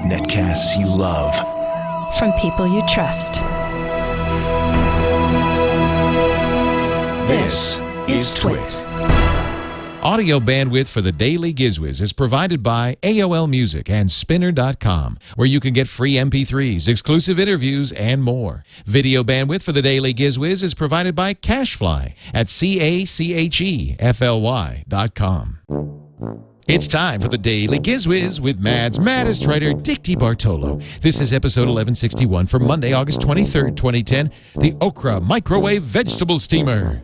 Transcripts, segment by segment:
Netcasts you love. From people you trust. This is TWiT. Audio bandwidth for the Daily GizWiz is provided by AOL Music and Spinner.com, where you can get free MP3s, exclusive interviews, and more. Video bandwidth for the Daily GizWiz is provided by CacheFly at CacheFly.com. It's time for the Daily GizWiz with Mad's maddest writer, Dick DeBartolo. This is episode 1161 for Monday, August 23rd, 2010, the Okra Microwave Vegetable Steamer.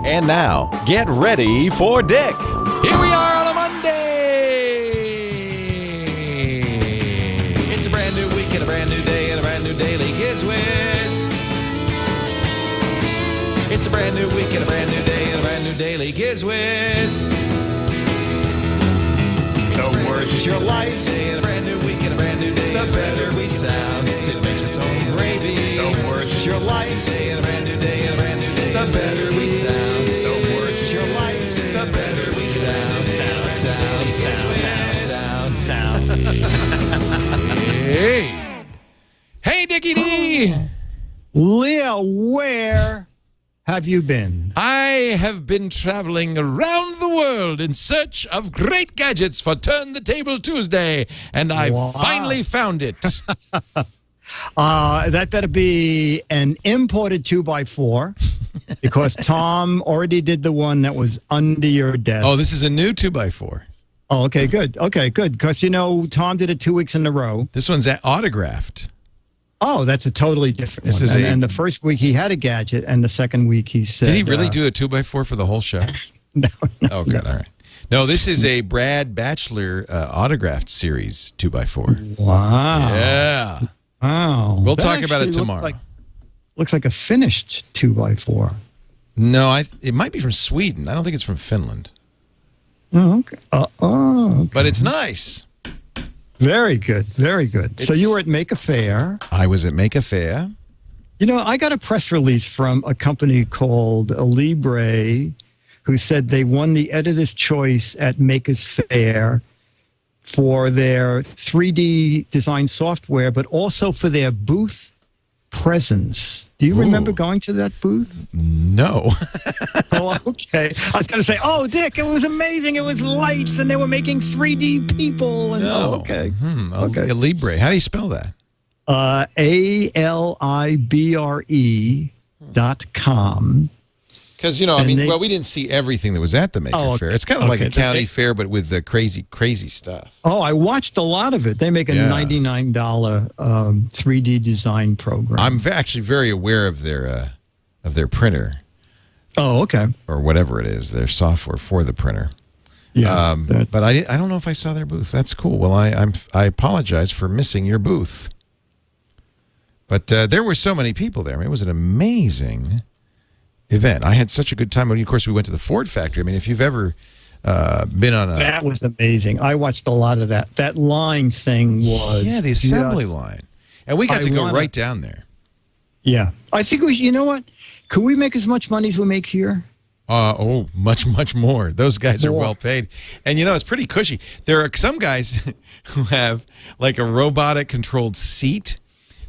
And now, get ready for Dick. Here we are on a Monday. It's a brand new week and a brand new day and a brand new Daily GizWiz. It's a brand new week and a brand new day and a brand new Daily GizWiz. The worse your life, and a brand new week and a brand new day, the better we sound. It makes its own gravy. The worse your life, and a brand new day and a brand new day, the better we sound. The worse your life, the better we sound. Sound. Hey, Dickie D. Leah, where have you been? I have been traveling around the world in search of great gadgets for Turn the Table Tuesday, and I finally found it. That better be an imported 2x4 because Tom already did the one that was under your desk. Oh, this is a new 2x4. Oh, okay, good. Okay, good. Because, you know, Tom did it 2 weeks in a row. This one's autographed. Oh, that's a totally different This one. is and the first week he had a gadget, and the second week he said... Did he really do a 2x4 for the whole show? No. Oh, good. All right. No, this is a Brad Batchelor autographed series 2x4. Wow. Yeah. Wow. We'll That talk about it actually tomorrow. Looks like a finished 2x4. No, it might be from Sweden. I don't think it's from Finland. Oh, okay. Okay. But it's nice. Very good. Very good. So you were at Make a Fair. I was at Make a Fair. You know, I got a press release from a company called Libre who said they won the Editor's Choice at Maker's Fair for their 3D design software, but also for their booth presence. Do you remember going to that booth? No. Oh, okay. I was going to say, oh, Dick, it was amazing. It was lights, and they were making 3D people. And, No. Oh, okay. Okay. Libre. How do you spell that? ALIBRE.com. Because, you know, I mean, we didn't see everything that was at the Maker Fair. It's kind of like a county fair, but with the crazy stuff. Oh, I watched a lot of it. They make a $99 3D design program. I'm actually very aware of their printer. Oh, okay. Or whatever it is, their software for the printer. Yeah. But I don't know if I saw their booth. That's cool. Well, I apologize for missing your booth. But there were so many people there. I mean, it was an amazing event. I had such a good time. Of course, we went to the Ford factory. I mean, if you've ever been on a... That was amazing. I watched a lot of that. That line thing was... Yeah, the assembly line. And we got to go right down there. Yeah. I think you know what? Could we make as much money as we make here? Much, much more. Those guys are well paid. And, you know, it's pretty cushy. There are some guys who have like a robotic controlled seat.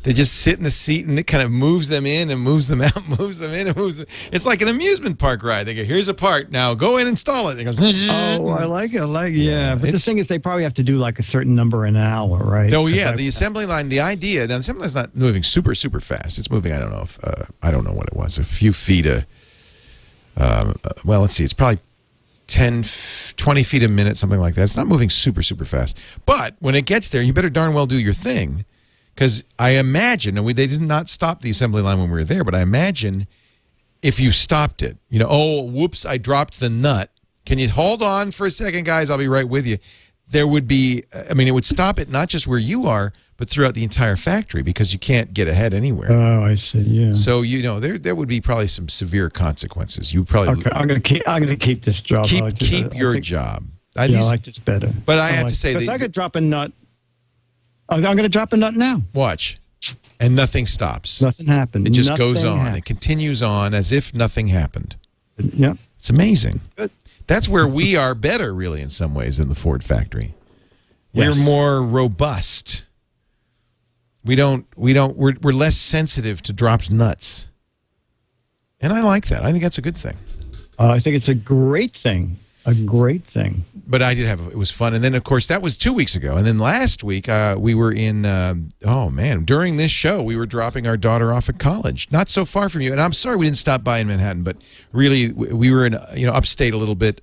They just sit in the seat and it kind of moves them in and moves them out, moves them in and moves them. It's like an amusement park ride. They go, here's a part. Now go in and install it. It goes, oh, I like it. Yeah. But the thing is, they probably have to do like a certain number an hour, right? Oh, yeah. The assembly line, the idea, now the assembly line's not moving super, super fast. It's moving, I don't know what it was, a few feet well, let's see. It's probably 10, 20 feet a minute, something like that. It's not moving super, super fast. But when it gets there, you better darn well do your thing. Because I imagine, and they did not stop the assembly line when we were there, but I imagine if you stopped it, you know, oh, whoops, I dropped the nut. Can you hold on for a second, guys? I'll be right with you. There would be, I mean, it would stop it not just where you are, but throughout the entire factory because you can't get ahead anywhere. Oh, I see. Yeah. So, you know, there would be probably some severe consequences. You probably okay. I'm gonna keep this job. Keep your job. I like this better. But I have to say, because I could drop a nut. I'm going to drop a nut now. Watch. And nothing stops. Nothing happened. It just Nothing goes on. happened. It continues on as if nothing happened. Yep. It's amazing. Good. That's where we are better, really, in some ways, than the Ford factory. Yes. We're more robust. We're less sensitive to dropped nuts. And I like that. I think that's a good thing. I think it's a great thing. A great thing. But I did it was fun. And then, of course, that was 2 weeks ago. And then last week, we were in, during this show, we were dropping our daughter off at college. Not so far from you. And I'm sorry we didn't stop by in Manhattan, but really, we were in, upstate a little bit,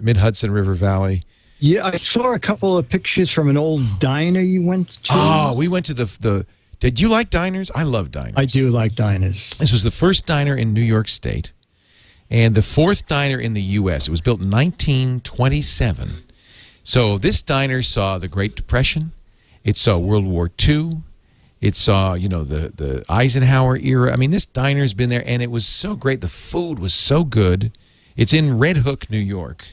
mid-Hudson River Valley. Yeah, I saw a couple of pictures from an old diner you went to. Oh, we went to the did you like diners? I love diners. I do like diners. This was the first diner in New York State and the fourth diner in the U.S. It was built in 1927. So this diner saw the Great Depression. It saw World War II. It saw, the Eisenhower era. I mean, this diner's been there, and it was so great. The food was so good. It's in Red Hook, New York.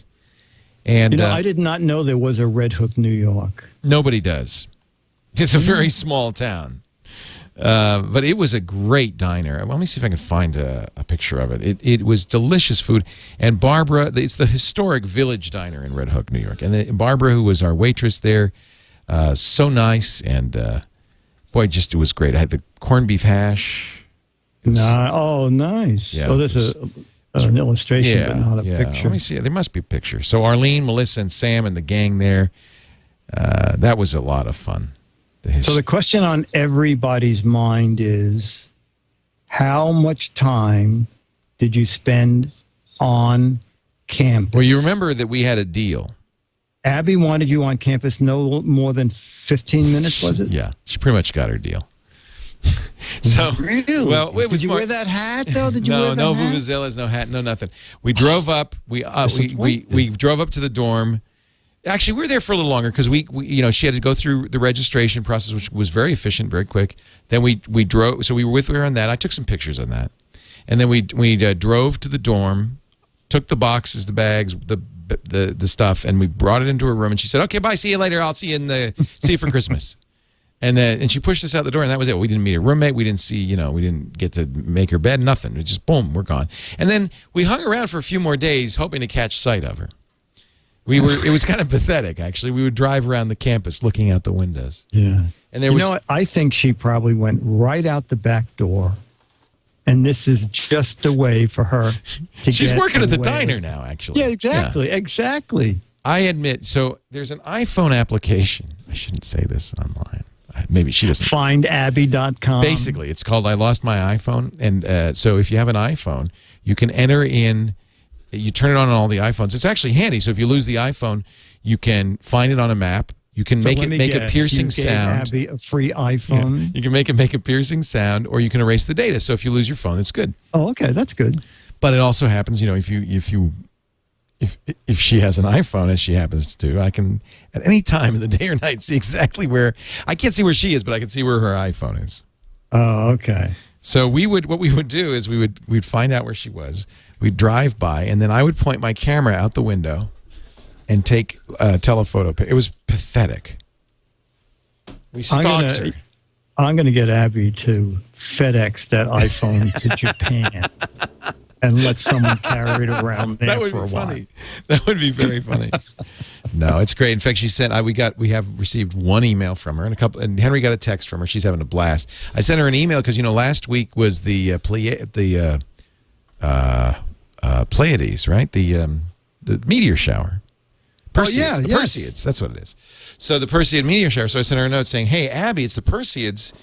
And I did not know there was a Red Hook, New York. Nobody does. It's a very small town. But it was a great diner. Let me see if I can find a picture of it. It was delicious food. And Barbara, it's the historic Village Diner in Red Hook, New York. And Barbara, who was our waitress there, so nice. And boy, it was great. I had the corned beef hash. Oh, nice. Yeah, Oh, this is an illustration, but not a picture. Let me see. There must be a picture. So Arlene, Melissa, and Sam and the gang there. That was a lot of fun. So the question on everybody's mind is, how much time did you spend on campus? Well, you remember that we had a deal. Abby wanted you on campus no more than 15 minutes, was it? Yeah, she pretty much got her deal. So really? Well, it was did you wear that hat though? Did you wear that no hat? vuvuzelas, no hat, no nothing. We drove up. We drove up to the dorm. Actually, we were there for a little longer because we she had to go through the registration process, which was very efficient, very quick. Then we drove, so we were with her on that. I took some pictures on that, and then we drove to the dorm, took the boxes, the bags, the stuff, and we brought it into her room. And she said, "Okay, bye, see you later. I'll see you for Christmas." And she pushed us out the door, and that was it. We didn't meet a roommate. We didn't see, we didn't get to make her bed. Nothing. It just boom, we're gone. And then we hung around for a few more days, hoping to catch sight of her. It was kind of pathetic, actually. We would drive around the campus looking out the windows. Yeah. And there was, what? I think she probably went right out the back door, and this is just a way for her to She's get working at the away. diner now, actually. Yeah, exactly. I admit, so there's an iPhone application. I shouldn't say this online. Maybe she doesn't. FindAbby.com. Basically, it's called I Lost My iPhone. And so if you have an iPhone, you can enter in, you turn it on all the iPhones. It's actually handy. So if you lose the iPhone, you can find it on a map. You can make a piercing sound. Abby a free iPhone. Yeah. You can make a piercing sound, or you can erase the data. So if you lose your phone, it's good. Oh, okay, that's good. But it also happens, if she has an iPhone, as she happens to, I can at any time in the day or night see exactly where. I can't see where she is, but I can see where her iPhone is. Oh, okay. So what we would do is we'd find out where she was. We'd drive by, and then I would point my camera out the window and take a telephoto. It was pathetic. We stalked her. I'm going to get Abby to FedEx that iPhone to Japan and let someone carry it around there for a while. That would be very funny. No, it's great. In fact, she sent. We have received one email from her and Henry got a text from her. She's having a blast. I sent her an email because last week was the Pleiades, right? The meteor shower. Perseids, the Perseids. That's what it is. So the Perseid meteor shower. So I sent her a note saying, "Hey, Abby, it's the Perseids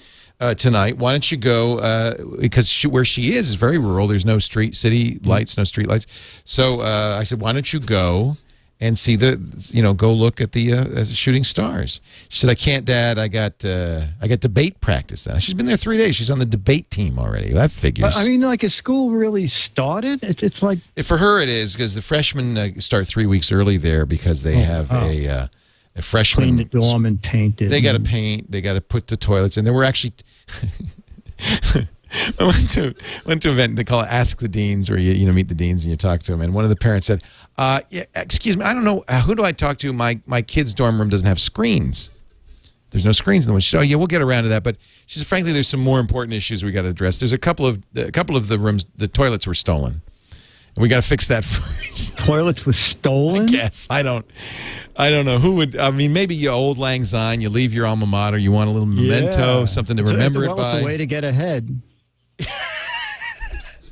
tonight. Why don't you go? Because where she is very rural. There's no city lights, no street lights. So I said, why don't you go and see go look at the shooting stars? She said, I can't, Dad. I got debate practice now. She's been there 3 days. She's on the debate team already. That figures. Is school really started? It's like for her it is because the freshmen start 3 weeks early there because they have a freshman clean the dorm and paint it. They got to paint. They got to put the toilets in. There were actually. I went to an event. They call it Ask the Deans, where you meet the deans and you talk to them. And one of the parents said, "Yeah, excuse me, I don't know who do I talk to. My kid's dorm room doesn't have screens. There's no screens in the window. She said, oh, yeah, we'll get around to that. But she said, frankly, there's some more important issues we got to address. There's a couple of the rooms, the toilets were stolen. And we got to fix that first. Toilets were stolen? Yes, I don't know who would. I mean, maybe you old Lang Syne, you leave your alma mater, you want a little memento, something to remember it by. It's a way to get ahead.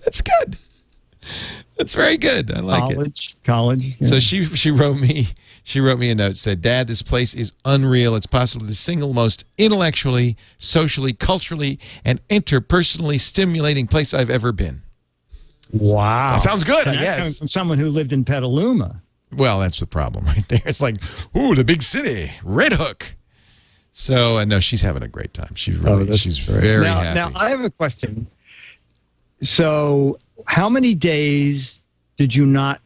That's good. That's very good. I like it. College. Yeah. So she wrote me a note, said, Dad, this place is unreal. It's possibly the single most intellectually, socially, culturally, and interpersonally stimulating place I've ever been. Wow. So that sounds good, I guess. Coming from someone who lived in Petaluma. Well, that's the problem right there. It's like, ooh, the big city, Red Hook. So, no, she's having a great time. She's very happy. Now, I have a question. So, how many days did you not,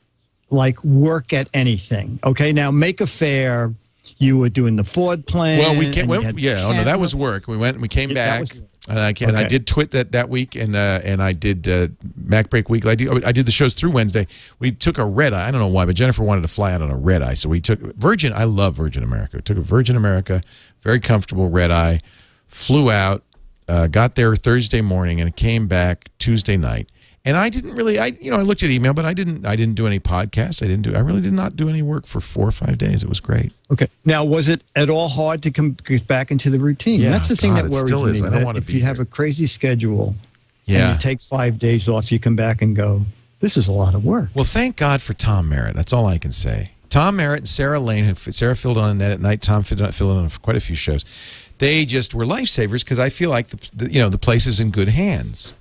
work at anything? Okay, now, Make a Fair, you were doing the Ford plan. Well, that was work. We went and we came back. And I did TWiT that week, and I did Mac Break Weekly. I did the shows through Wednesday. We took a red eye. I don't know why, but Jennifer wanted to fly out on a red eye, so we took Virgin. I love Virgin America. We took a Virgin America, very comfortable red eye. Flew out, got there Thursday morning, and came back Tuesday night. And I didn't really. I looked at email, but I didn't do any podcasts. I really did not do any work for 4 or 5 days. It was great. Okay. Now, was it at all hard to get back into the routine? Yeah, that's the thing that worries still me. is. I don't want to if you have a crazy schedule, and you take 5 days off, you come back and go, this is a lot of work. Well, thank God for Tom Merritt. That's all I can say. Tom Merritt and Sarah Lane. Sarah filled on Net at night. Tom filled on quite a few shows. They just were lifesavers because I feel like the place is in good hands.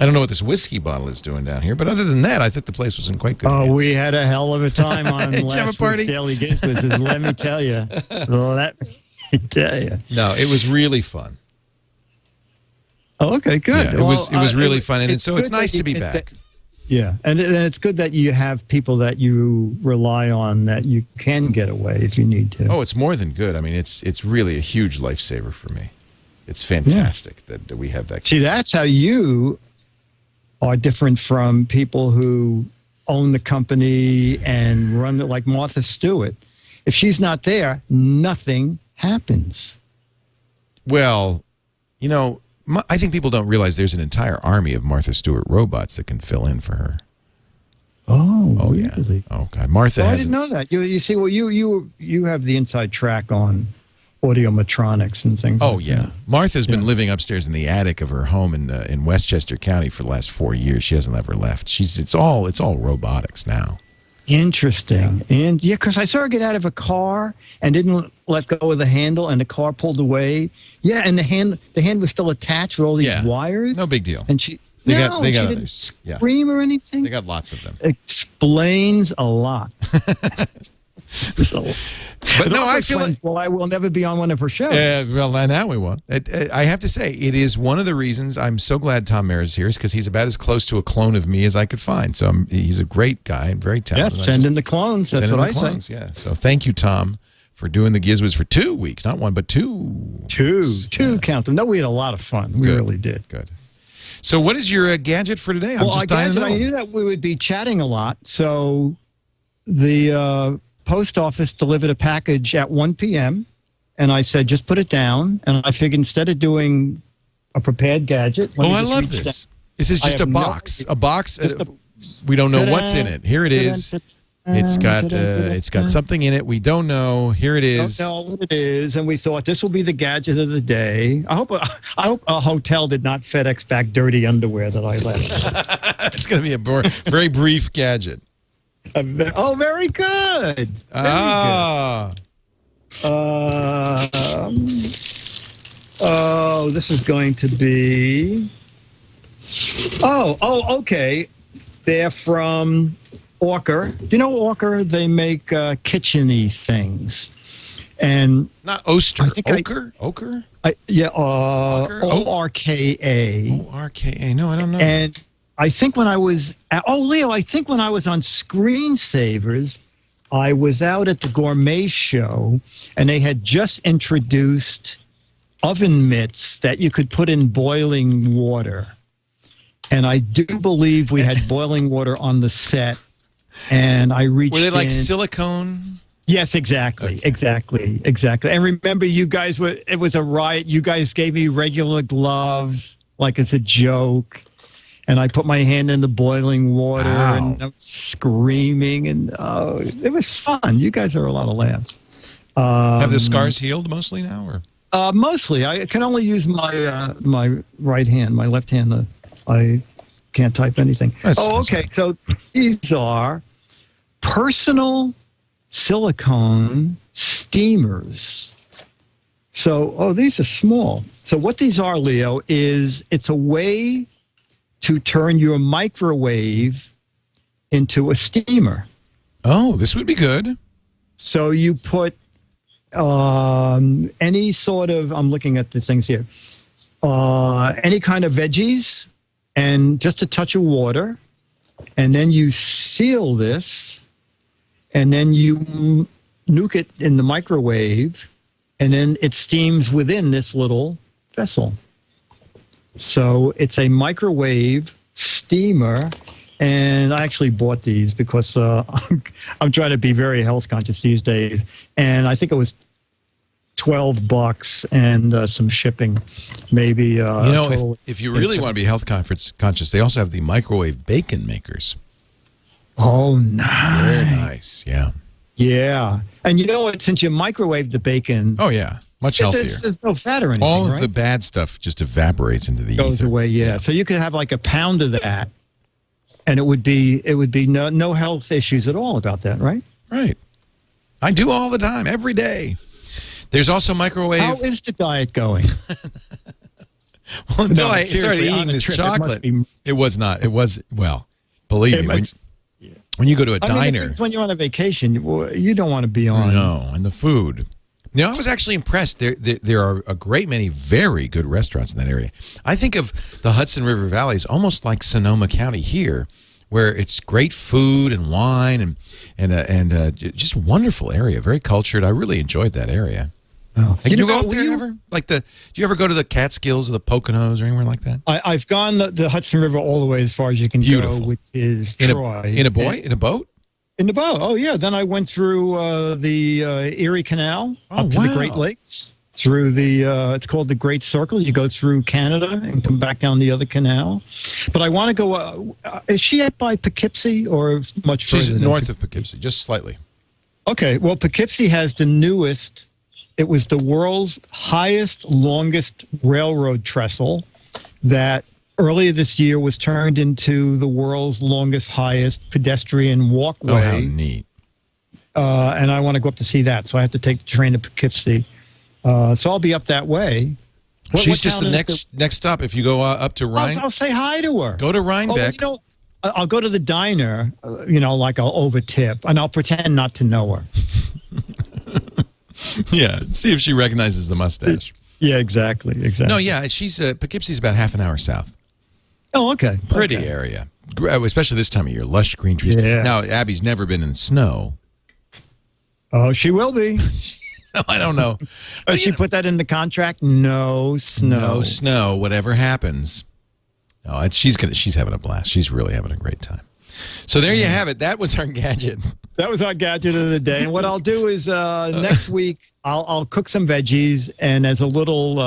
I don't know what this whiskey bottle is doing down here, but other than that, I think the place was in quite good hands. Oh, we had a hell of a time on Did you have a last party? week's Daily GizWiz. Let me tell you. Let me tell you. No, it was really fun. Oh, okay, good. Yeah, it was really fun, and so it's nice to be back. Yeah, and it's good that you have people that you rely on that you can get away if you need to. Oh, it's more than good. I mean, it's really a huge lifesaver for me. It's fantastic that we have that. See, that's how you are different from people who own the company and run it, like Martha Stewart. If she's not there, nothing happens. Well, I think people don't realize there's an entire army of Martha Stewart robots that can fill in for her. Oh, yeah. Really? Oh, God. Martha I didn't know that. You see, well, you have the inside track on audiometronics and things. Oh, like yeah. that. Martha's been living upstairs in the attic of her home in Westchester County for the last 4 years. She hasn't ever left. It's all robotics now. Interesting. Yeah. And because I saw her get out of a car and didn't let go of the handle, and the car pulled away. Yeah, and the hand was still attached with all these wires. No big deal. And she they got didn't others. scream or anything. They got lots of them. Explains a lot. But no, I feel like, well, I will never be on one of her shows. well, now we won't. I have to say, it is one of the reasons I'm so glad Tom Merritt is here, is because he's about as close to a clone of me as I could find. So he's a great guy and very talented. Yes, send in the clones. That's what I say. Yeah. So thank you, Tom, for doing the GizWiz for 2 weeks. Not one, but two. Two, count them. No, we had a lot of fun. We really did. Good. So what is your gadget for today? Well, Gadget, I knew that we would be chatting a lot. So the post office delivered a package at 1 p.m. and I said, just put it down. And I figured instead of doing a prepared gadget. I love this. This is just a box. We don't know what's in it. Here it is. It's got something in it. We don't know. Here it is. Don't know what it is. And we thought this will be the gadget of the day. I hope a hotel did not FedEx back dirty underwear that I left. It's going to be a very brief gadget. Oh, very good. This is going to be. Okay. They're from Okra. Do you know Okra? They make kitchen-y things. And not Oster. I think Okra? Okra? Okra? O-R-K-A. O-R-K-A. No, I don't know. And I think when I was Leo, I think when I was on Screensavers, I was out at the gourmet show and they had just introduced oven mitts that you could put in boiling water. And I do believe we had boiling water on the set. And I reached in. Were they like silicone? Yes, exactly. And remember, it was a riot. You guys gave me regular gloves, like as a joke. And I put my hand in the boiling water and I was screaming. And it was fun. You guys are a lot of laughs. Have the scars healed mostly now? Or? Mostly. I can only use my right hand. My left hand, I can't type anything. Okay. So these are personal silicone steamers. So, these are small. So what these are, Leo, is it's a way to turn your microwave into a steamer. Oh, this would be good. So you put any sort of, I'm looking at the things here, any kind of veggies and just a touch of water. And then you seal this and then you nuke it in the microwave and then it steams within this little vessel. So it's a microwave steamer, and I actually bought these because I'm trying to be very health conscious these days, and I think it was $12 and some shipping, maybe. If you really want to be health conscious, they also have the microwave bacon makers. Oh, nice! Very nice, yeah. Yeah, and you know what? Since you microwave the bacon, much healthier. There's no fat or anything. All of the bad stuff just evaporates into the goes ether. away. Yeah. So you could have like a pound of that, and it would be no health issues at all about that, right? Right. I do all the time, every day. There's also microwave. How is the diet going? Well, until I started eating this chocolate, it was not. It was believe me. When you go to a diner, when you're on a vacation, you don't want to be on. No, and the food. You know, I was actually impressed. There are a great many very good restaurants in that area. I think of the Hudson River Valley as almost like Sonoma County here, where it's great food and wine and just a wonderful area, very cultured. I really enjoyed that area. Oh. You go up there ever? Do you ever go to the Catskills or the Poconos or anywhere like that? I've gone the Hudson River all the way as far as you can go, which is Troy. In a boat? In the boat. Oh, yeah. Then I went through the Erie Canal up to the Great Lakes, through it's called the Great Circle. You go through Canada and come back down the other canal. But I want to go, is she up by Poughkeepsie or much further? She's north of Poughkeepsie, just slightly. Okay. Well, Poughkeepsie has the newest. It was the world's highest, longest railroad trestle that earlier this year was turned into the world's longest, highest pedestrian walkway. Oh, how neat. And I want to go up to see that. So I have to take the train to Poughkeepsie. So I'll be up that way. She's just the next stop. If you go up to Rhine. I'll say hi to her. Go to Rhinebeck. I'll go to the diner, like I'll over-tip, and I'll pretend not to know her. Yeah, see if she recognizes the mustache. Yeah, exactly. No, yeah, she's Poughkeepsie's about half an hour south. Oh, okay. Pretty area, especially this time of year. Lush green trees. Yeah. Now, Abby's never been in snow. Oh, she will be. I don't know. She put that in the contract? No snow. No snow, whatever happens. No, she's having a blast. She's really having a great time. So there you have it. That was our gadget. That was our gadget of the day. And what I'll do is next week I'll cook some veggies, and as a little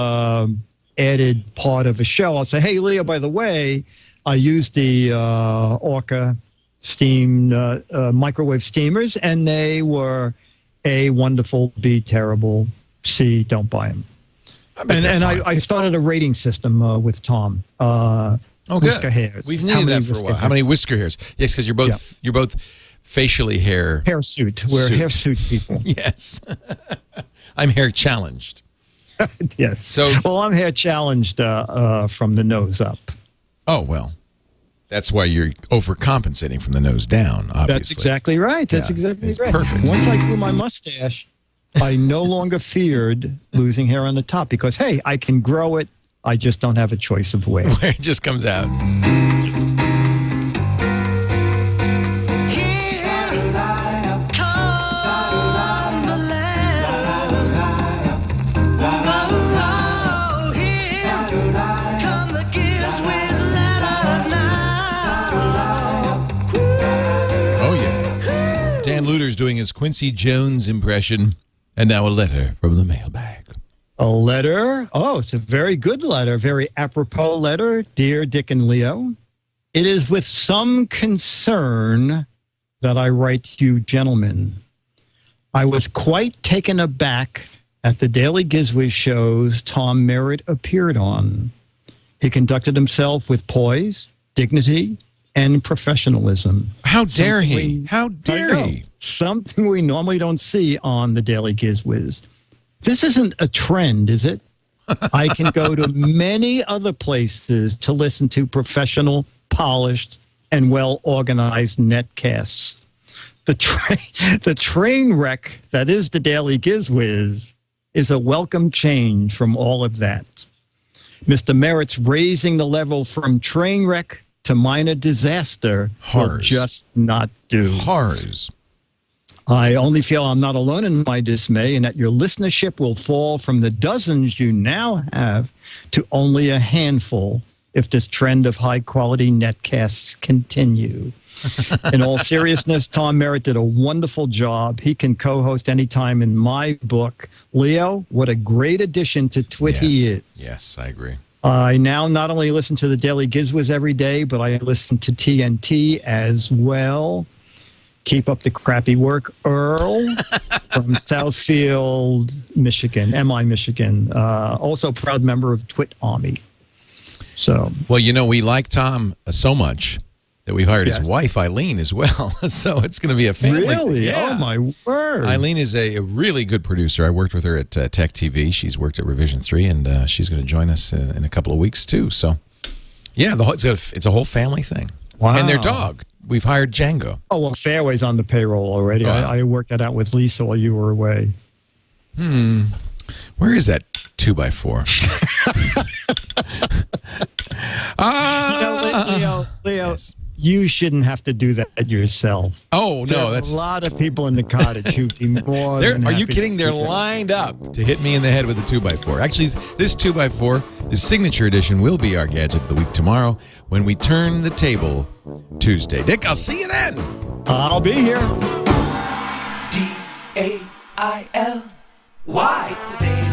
added part of a show, I'll say, "Hey, Leo, by the way, I used the Okra microwave steamers, and they were A, wonderful, B, terrible, C, don't buy them." And I started a rating system with Tom. Whisker hairs. We've needed that for a while. How many whisker hairs? Yes, because you're both facially hirsute. We're hirsute people. Yes. I'm hair challenged. Yes. So I'm hair challenged from the nose up. Oh, well. That's why you're overcompensating from the nose down, obviously. That's exactly right. That's exactly right. Perfect. Once I grew my mustache, I no longer feared losing hair on the top because, hey, I can grow it. I just don't have a choice of where. Where it just comes out. producer's doing his Quincy Jones impression. And now a letter from the mailbag. A letter? Oh, it's a very good letter, very apropos letter. Dear Dick and Leo, it is with some concern that I write to you gentlemen. I was quite taken aback at the Daily GizWiz shows Tom Merritt appeared on. He conducted himself with poise, dignity, and professionalism. How dare he? How I dare know. he? Something we normally don't see on the Daily GizWiz. This isn't a trend, is it? I can go to many other places to listen to professional, polished, and well-organized netcasts. The train wreck that is the Daily GizWiz is a welcome change from all of that. Mr. Merritt's raising the level from train wreck to minor disaster will just not do. Horrors. I only feel I'm not alone in my dismay and that your listenership will fall from the dozens you now have to only a handful if this trend of high-quality netcasts continue. In all seriousness, Tom Merritt did a wonderful job. He can co-host anytime in my book. Leo, what a great addition to TWiT he is. Yes, I agree. I now not only listen to the Daily GizWiz every day, but I listen to TNT as well. Keep up the crappy work, Earl from Southfield, Michigan, MI, Michigan. Also proud member of TWiT Army. So, well, you know, we like Tom so much that we've hired his wife, Eileen, as well. So it's going to be a family. Really? Yeah. Oh, my word. Eileen is a really good producer. I worked with her at Tech TV. She's worked at Revision 3, and she's going to join us in a couple of weeks, too. So, yeah, it's a whole family thing. Wow. And their dog. We've hired Django. Oh, well, Fairway's on the payroll already. I worked that out with Lisa while you were away. Where is that 2x4? Leo, yes. You shouldn't have to do that yourself. Oh, no. There's a lot of people in the cottage who'd be more than Are you happy kidding? to They're do that. lined up to hit me in the head with a 2x4. Actually, this 2x4, the signature edition, will be our gadget of the week tomorrow when we turn the table Tuesday. Dick, I'll see you then. I'll be here. DAIL. Why? It's the day